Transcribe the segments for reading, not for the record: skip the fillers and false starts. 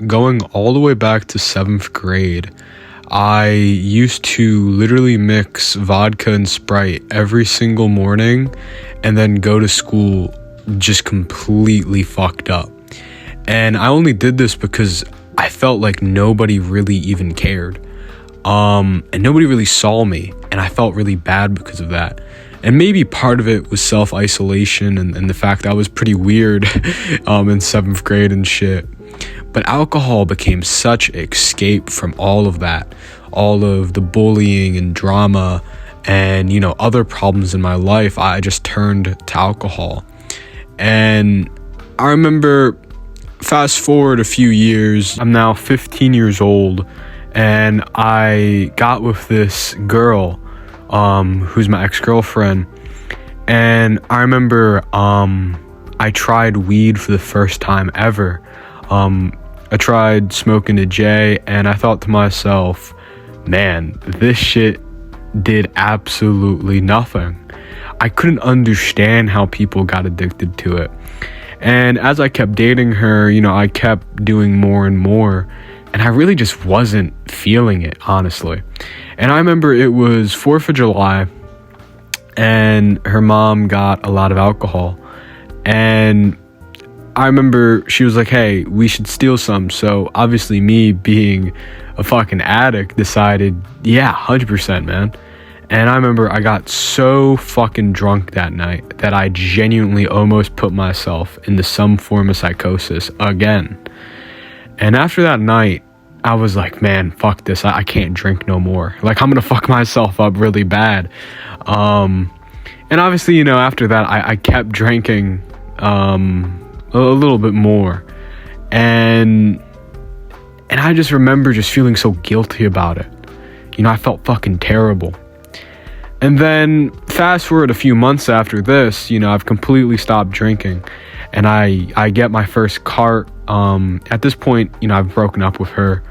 going all the way back to 7th grade, I used to literally mix vodka and Sprite every single morning and then go to school just completely fucked up. And I only did this because I felt like nobody really even cared. And nobody really saw me, and I felt really bad because of that. And maybe part of it was self-isolation and the fact that I was pretty weird in 7th grade and shit. But alcohol became such an escape from all of that, all of the bullying and drama and, other problems in my life. I just turned to alcohol. And I remember, fast forward a few years, I'm now 15 years old, and I got with this girl who's my ex-girlfriend. And I remember I tried weed for the first time ever. I tried smoking a J, and I thought to myself, man, this shit did absolutely nothing. I couldn't understand how people got addicted to it. And as I kept dating her, I kept doing more and more, and I really just wasn't feeling it, honestly. And I remember it was 4th of July, and her mom got a lot of alcohol, and I remember she was like, hey, we should steal some. So obviously me being a fucking addict decided, yeah, 100%, man. And I remember I got so fucking drunk that night that I genuinely almost put myself into some form of psychosis again. And after that night, I was like, man, fuck this. I can't drink no more. Like, I'm gonna fuck myself up really bad. And obviously, after that, I kept drinking a little bit more. And I just remember just feeling so guilty about it. I felt fucking terrible. And then fast forward a few months after this, I've completely stopped drinking, and I get my first cart. At this point, I've broken up with her.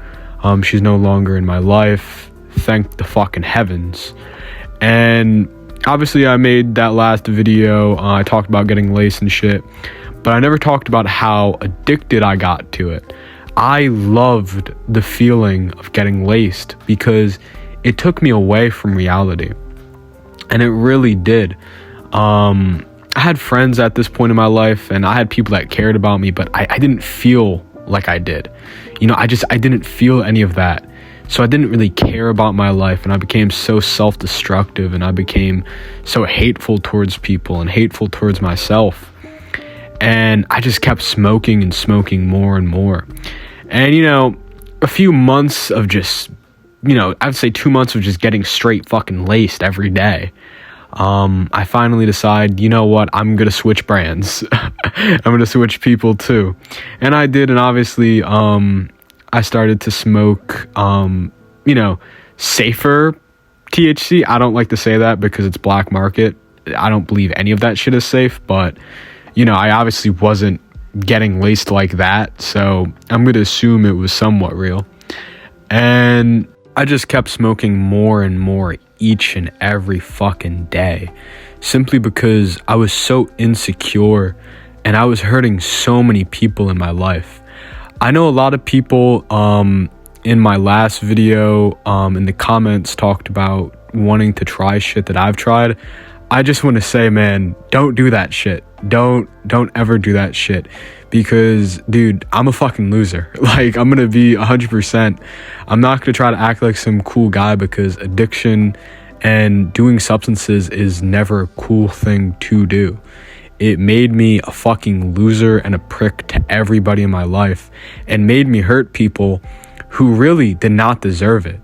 She's no longer in my life. Thank the fucking heavens. And obviously I made that last video. I talked about getting laced and shit, but I never talked about how addicted I got to it. I loved the feeling of getting laced because it took me away from reality. And it really did. I had friends at this point in my life, and I had people that cared about me, but I didn't feel like I did. I didn't feel any of that. So I didn't really care about my life, and I became so self-destructive, and I became so hateful towards people and hateful towards myself. And I just kept smoking and smoking more and more. And, a few months of just, I'd say 2 months of just getting straight fucking laced every day. I finally decide, you know what, I'm going to switch brands. I'm going to switch people too. And I did. And obviously, I started to smoke, safer THC. I don't like to say that because it's black market. I don't believe any of that shit is safe, but, I obviously wasn't getting laced like that. So I'm going to assume it was somewhat real. And I just kept smoking more and more each and every fucking day, simply because I was so insecure and I was hurting so many people in my life. I know a lot of people in my last video in the comments talked about wanting to try shit that I've tried. I just want to say, man, don't do that shit. Don't ever do that shit, because, dude, I'm a fucking loser. Like, I'm gonna be 100%. I'm not gonna try to act like some cool guy, because addiction and doing substances is never a cool thing to do. It made me a fucking loser and a prick to everybody in my life, and made me hurt people who really did not deserve it.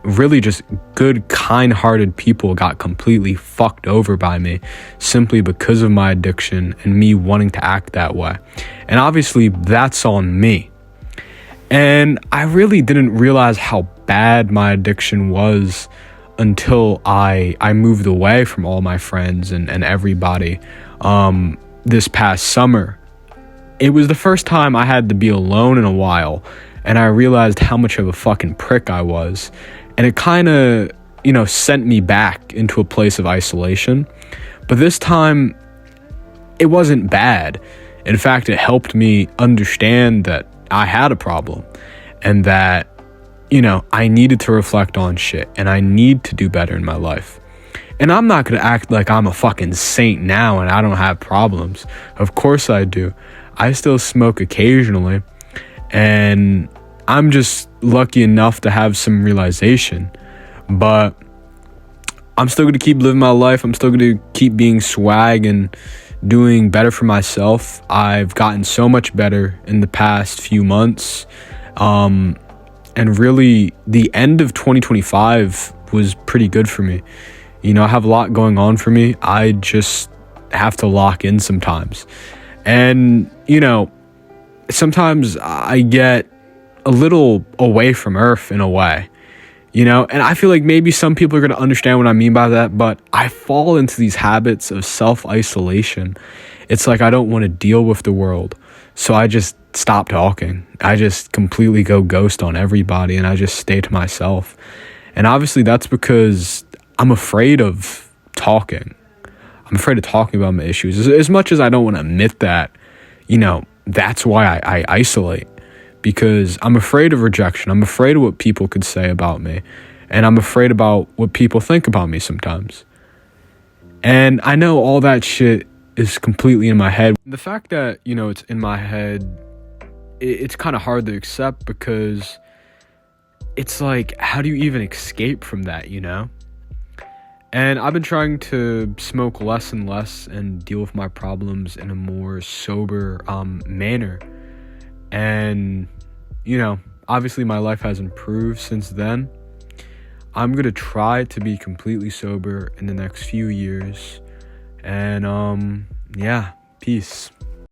Really just good, kind-hearted people got completely fucked over by me simply because of my addiction and me wanting to act that way. And obviously that's on me. And I really didn't realize how bad my addiction was until I moved away from all my friends and everybody this past summer. It was the first time I had to be alone in a while, and I realized how much of a fucking prick I was. And it kind of, sent me back into a place of isolation. But this time, it wasn't bad. In fact, it helped me understand that I had a problem, and that, I needed to reflect on shit, and I need to do better in my life. And I'm not gonna act like I'm a fucking saint now and I don't have problems. Of course I do. I still smoke occasionally, and I'm just lucky enough to have some realization. But I'm still gonna keep living my life. I'm still gonna keep being swag and doing better for myself. I've gotten so much better in the past few months. And really, the end of 2025 was pretty good for me. I have a lot going on for me. I just have to lock in sometimes. And, sometimes I get a little away from Earth in a way, and I feel like maybe some people are going to understand what I mean by that, but I fall into these habits of self-isolation. It's like I don't want to deal with the world, so I just stop talking. I just completely go ghost on everybody, and I just stay to myself. And obviously that's because I'm afraid of talking. I'm afraid of talking about my issues. As much as I don't want to admit that, that's why I isolate. Because I'm afraid of rejection. I'm afraid of what people could say about me. And I'm afraid about what people think about me sometimes. And I know all that shit is completely in my head. The fact that, it's in my head, it's kind of hard to accept, because it's like, how do you even escape from that, And I've been trying to smoke less and less and deal with my problems in a more sober manner. And, obviously my life has improved since then. I'm going to try to be completely sober in the next few years. And, peace.